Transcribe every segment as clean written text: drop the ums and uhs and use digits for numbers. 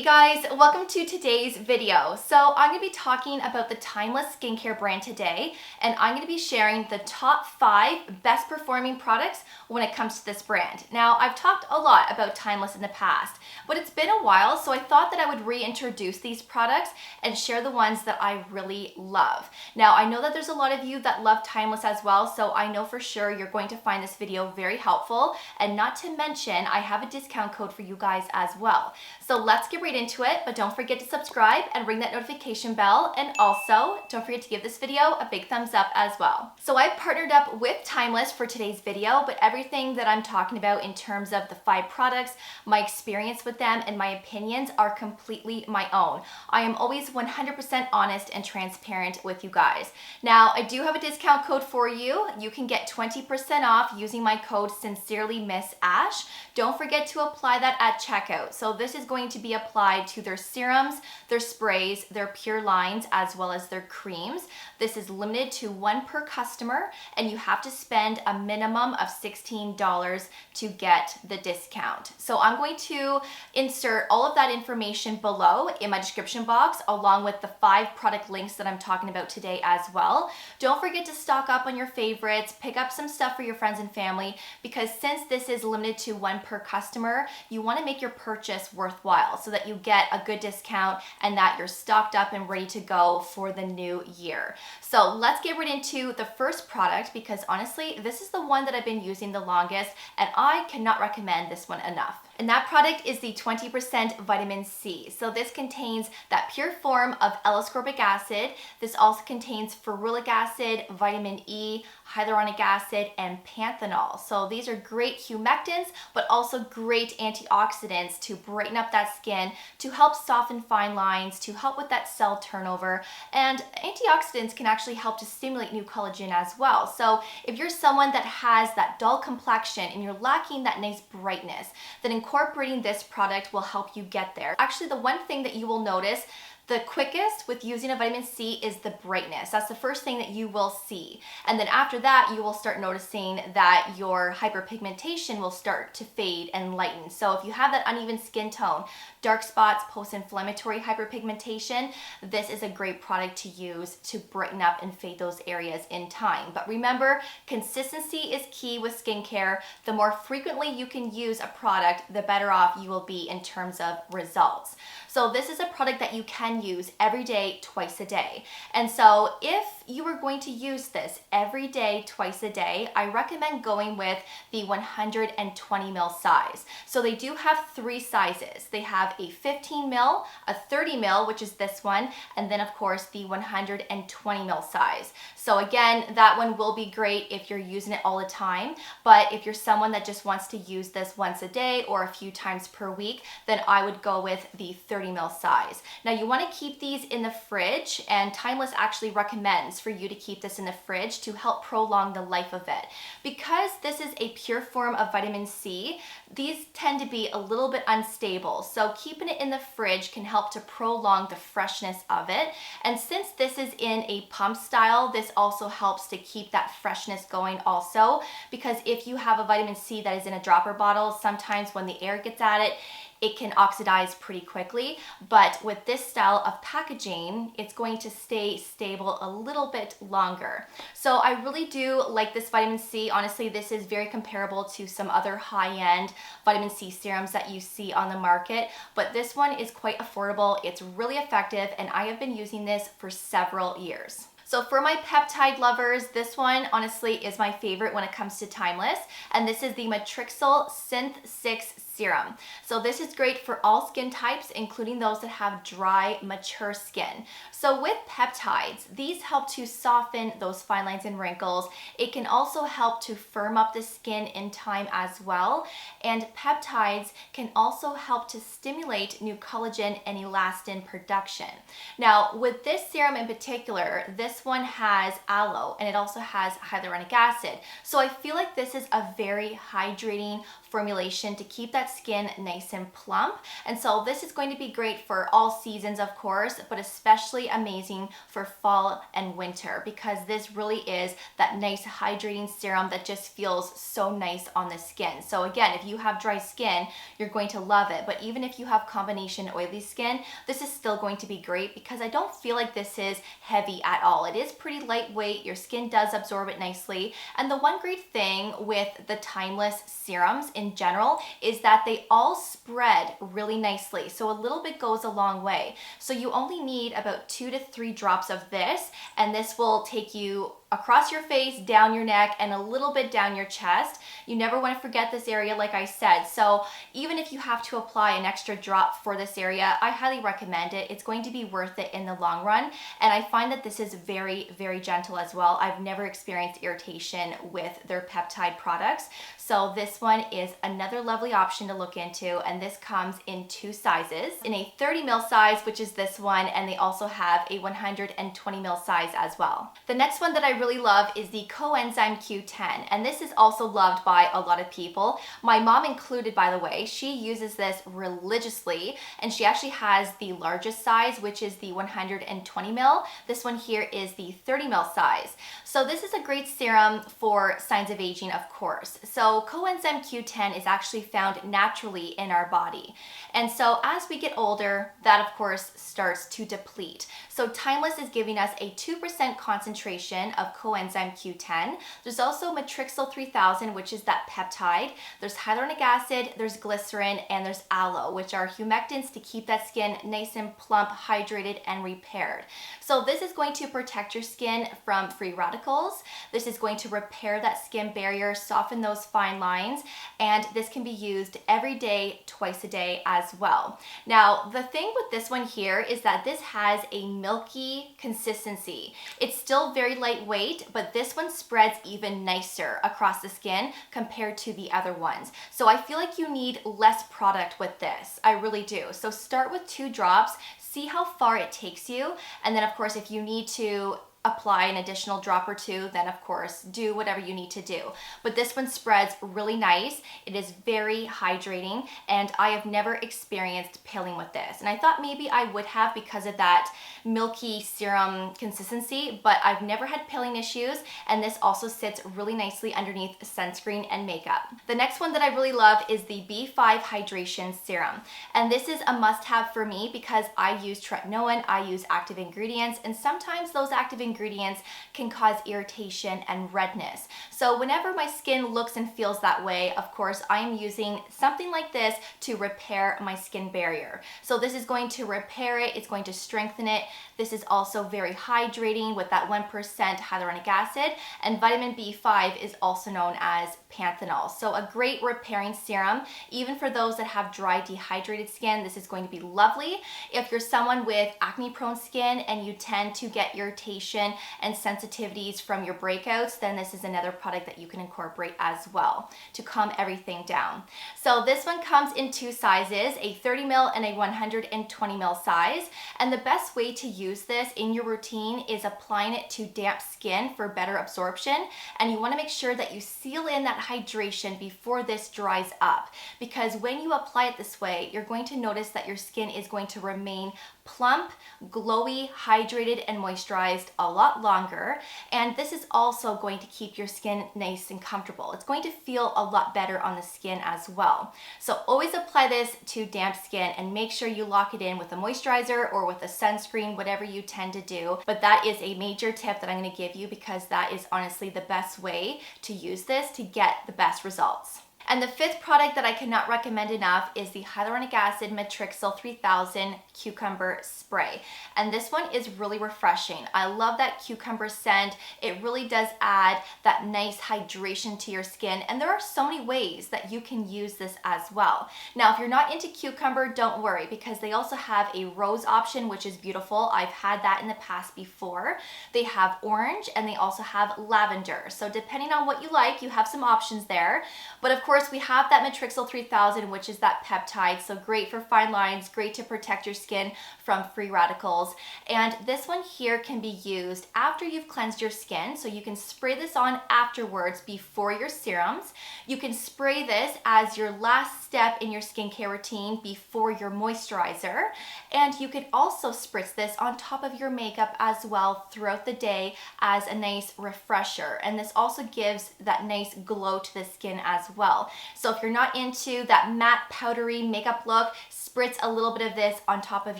Hey guys, welcome to today's video. So I'm going to be talking about the Timeless skincare brand today, and I'm going to be sharing the top 5 best performing products when it comes to this brand. Now, I've talked a lot about Timeless in the past, but it's been a while, so I thought that I would reintroduce these products and share the ones that I really love. Now, I know that there's a lot of you that love Timeless as well, so I know for sure you're going to find this video very helpful, and not to mention, I have a discount code for you guys as well. So let's get right into it, but don't forget to subscribe and ring that notification bell, and also don't forget to give this video a big thumbs up as well. So I've partnered up with Timeless for today's video, but everything that I'm talking about in terms of the 5 products, my experience with them, and my opinions are completely my own. I am always 100% honest and transparent with you guys. Now, I do have a discount code for you. You can get 20% off using my code SincerelyMissAsh. Don't forget to apply that at checkout. So this is going to be applied to their serums, their sprays, their pure lines, as well as their creams. This is limited to 1 per customer, and you have to spend a minimum of $16 to get the discount. So I'm going to insert all of that information below in my description box, along with the 5 product links that I'm talking about today as well. Don't forget to stock up on your favorites, pick up some stuff for your friends and family, because since this is limited to 1 per customer, you want to make your purchase worthwhile so that you get a good discount and that you're stocked up and ready to go for the new year. So let's get right into the first product, because honestly, this is the one that I've been using the longest, and I cannot recommend this one enough. And that product is the 20% Vitamin C. So this contains that pure form of L-ascorbic acid. This also contains ferulic acid, vitamin E, hyaluronic acid, and panthenol. So these are great humectants, but also great antioxidants to brighten up that skin, to help soften fine lines, to help with that cell turnover. And antioxidants can actually help to stimulate new collagen as well. So if you're someone that has that dull complexion and you're lacking that nice brightness, then incorporating this product will help you get there. Actually, the one thing that you will notice the quickest with using a vitamin C is the brightness. That's the first thing that you will see. And then after that, you will start noticing that your hyperpigmentation will start to fade and lighten. So if you have that uneven skin tone, dark spots, post-inflammatory hyperpigmentation, this is a great product to use to brighten up and fade those areas in time. But remember, consistency is key with skincare. The more frequently you can use a product, the better off you will be in terms of results. So this is a product that you can use every day, twice a day. And so if you are going to use this every day, twice a day, I recommend going with the 120 ml size. So they do have 3 sizes. They have a 15 ml, a 30 ml, which is this one, and then of course the 120 ml size. So again, that one will be great if you're using it all the time, but if you're someone that just wants to use this once a day or a few times per week, then I would go with the 30 ml size. Now you want to keep these in the fridge, and Timeless actually recommends for you to keep this in the fridge to help prolong the life of it. Because this is a pure form of vitamin C, these tend to be a little bit unstable, so keeping it in the fridge can help to prolong the freshness of it. And since this is in a pump style, this also helps to keep that freshness going also, because if you have a vitamin C that is in a dropper bottle, sometimes when the air gets at it, it can oxidize pretty quickly, but with this style of packaging, it's going to stay stable a little bit longer. So I really do like this vitamin C. Honestly, this is very comparable to some other high-end vitamin C serums that you see on the market, but this one is quite affordable, it's really effective, and I have been using this for several years. So for my peptide lovers, this one honestly is my favorite when it comes to Timeless, and this is the Matrixyl Synthe 6 Serum. So this is great for all skin types, including those that have dry, mature skin. So with peptides, these help to soften those fine lines and wrinkles. It can also help to firm up the skin in time as well. And peptides can also help to stimulate new collagen and elastin production. Now, with this serum in particular, this this one has aloe and it also has hyaluronic acid. So I feel like this is a very hydrating formulation to keep that skin nice and plump. And so this is going to be great for all seasons, of course, but especially amazing for fall and winter because this really is that nice hydrating serum that just feels so nice on the skin. So again, if you have dry skin, you're going to love it. But even if you have combination oily skin, this is still going to be great because I don't feel like this is heavy at all. It is pretty lightweight. Your skin does absorb it nicely. And the one great thing with the timeless serums in general is that they all spread really nicely. So a little bit goes a long way. So you only need about 2 to 3 drops of this, and this will take you across your face, down your neck, and a little bit down your chest. You never want to forget this area, like I said. So even if you have to apply an extra drop for this area, I highly recommend it. It's going to be worth it in the long run. And I find that this is very, very gentle as well. I've never experienced irritation with their peptide products. So this one is another lovely option to look into. And this comes in 2 sizes, in a 30 ml size, which is this one, and they also have a 120 ml size as well. The next one that I really love is the Coenzyme Q10, and this is also loved by a lot of people, my mom included, by the way. She uses this religiously, and she actually has the largest size, which is the 120 ml. This one here is the 30 ml size. So this is a great serum for signs of aging, of course. So Coenzyme Q10 is actually found naturally in our body, and so as we get older, that of course starts to deplete. So Timeless is giving us a 2% concentration of Coenzyme Q10. There's also Matrixyl 3000, which is that peptide. There's hyaluronic acid, there's glycerin, and there's aloe, which are humectants to keep that skin nice and plump, hydrated, and repaired. So this is going to protect your skin from free radicals. This is going to repair that skin barrier, soften those fine lines, and this can be used every day, twice a day as well. Now, the thing with this one here is that this has a milky consistency. It's still very lightweight, but this one spreads even nicer across the skin compared to the other ones. So I feel like you need less product with this. I really do. So start with 2 drops, see how far it takes you, and then of course if you need to apply an additional drop or 2, then of course do whatever you need to do. But this one spreads really nice. It is very hydrating, and I have never experienced pilling with this. And I thought maybe I would have because of that milky serum consistency, but I've never had pilling issues, and this also sits really nicely underneath sunscreen and makeup. The next one that I really love is the B5 Hydration Serum. And this is a must-have for me because I use tretinoin, I use active ingredients, and sometimes those active ingredients can cause irritation and redness. So whenever my skin looks and feels that way, of course, I am using something like this to repair my skin barrier. So this is going to repair it, it's going to strengthen it. This is also very hydrating with that 1% hyaluronic acid, and vitamin B5 is also known as panthenol. So a great repairing serum, even for those that have dry, dehydrated skin. This is going to be lovely. If you're someone with acne-prone skin and you tend to get irritation and sensitivities from your breakouts, then this is another product that you can incorporate as well to calm everything down. So this one comes in 2 sizes, a 30 ml and a 120 ml size. And the best way to use this in your routine is applying it to damp skin for better absorption. And you want to make sure that you seal in that hydration before this dries up, because when you apply it this way, you're going to notice that your skin is going to remain plump, glowy, hydrated, and moisturized a lot longer. And this is also going to keep your skin nice and comfortable. It's going to feel a lot better on the skin as well. So always apply this to damp skin and make sure you lock it in with a moisturizer or with a sunscreen, whatever you tend to do. But that is a major tip that I'm going to give you because that is honestly the best way to use this to get the best results. And the 5th product that I cannot recommend enough is the Hyaluronic Acid Matrixyl 3000 Cucumber Spray. And this one is really refreshing. I love that cucumber scent. It really does add that nice hydration to your skin. And there are so many ways that you can use this as well. Now, if you're not into cucumber, don't worry, because they also have a rose option, which is beautiful. I've had that in the past before. They have orange and they also have lavender. So depending on what you like, you have some options there. But of course, course, we have that Matrixyl 3000, which is that peptide, so great for fine lines, great to protect your skin from free radicals. And this one here can be used after you've cleansed your skin, so you can spray this on afterwards before your serums. You can spray this as your last step in your skincare routine before your moisturizer, and you can also spritz this on top of your makeup as well throughout the day as a nice refresher. And this also gives that nice glow to the skin as well. So if you're not into that matte powdery makeup look, spritz a little bit of this on top of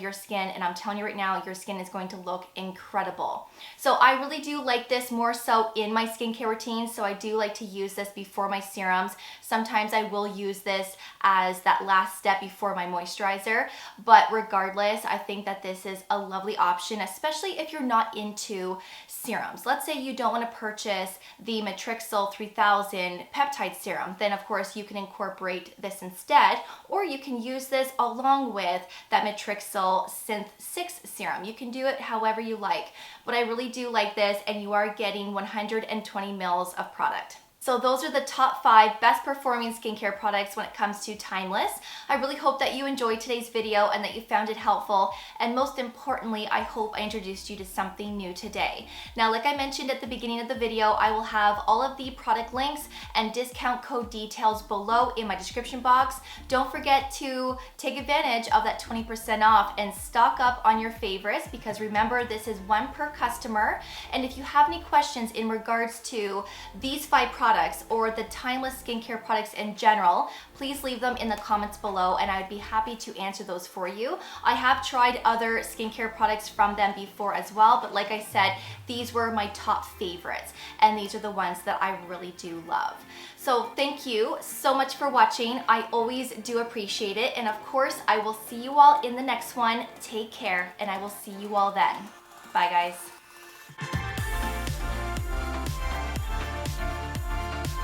your skin, and I'm telling you right now, your skin is going to look incredible. So I really do like this more so in my skincare routine, so I do like to use this before my serums. Sometimes I will use this as that last step before my moisturizer, but regardless, I think that this is a lovely option, especially if you're not into serums. Let's say you don't want to purchase the Matrixyl 3000 peptide serum, then of course you can incorporate this instead, or you can use this along with that Matrixyl Synthe 6 serum. You can do it however you like, but I really do like this, and you are getting 120 mils of product. So those are the top 5 best performing skincare products when it comes to Timeless. I really hope that you enjoyed today's video and that you found it helpful. And most importantly, I hope I introduced you to something new today. Now, like I mentioned at the beginning of the video, I will have all of the product links and discount code details below in my description box. Don't forget to take advantage of that 20% off and stock up on your favorites, because remember, this is 1 per customer. And if you have any questions in regards to these 5 products, or the Timeless skincare products in general, please leave them in the comments below and I'd be happy to answer those for you. I have tried other skincare products from them before as well, but like I said, these were my top favorites, and these are the ones that I really do love. So thank you so much for watching. I always do appreciate it, and of course I will see you all in the next one. Take care, and I will see you all then. Bye guys.